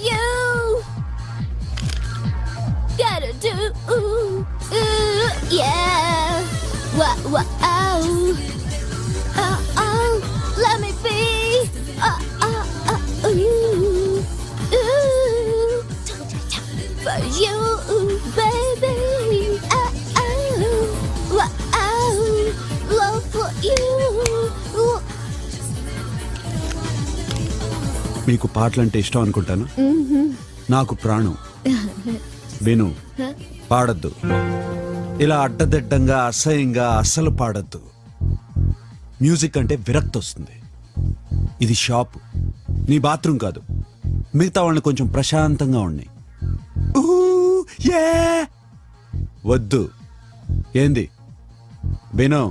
you. Gotta do, yeah. Wow. Let me be. Ooh. For you, baby. Wow. Love for you. మీకు పాటలంటే ఇష్టం అనుకుంటాను. నాకు ప్రాణం. విను, పాడద్దు. ఇలా అడ్డదిడ్డంగా అసహ్యంగా అస్సలు పాడద్దు. మ్యూజిక్ అంటే విరక్తి వస్తుంది. ఇది షాప్, నీ బాత్రూమ్ కాదు. మిగతా వాళ్ళని కొంచెం ప్రశాంతంగా ఉన్నాయి. వద్దు. ఏంది విను.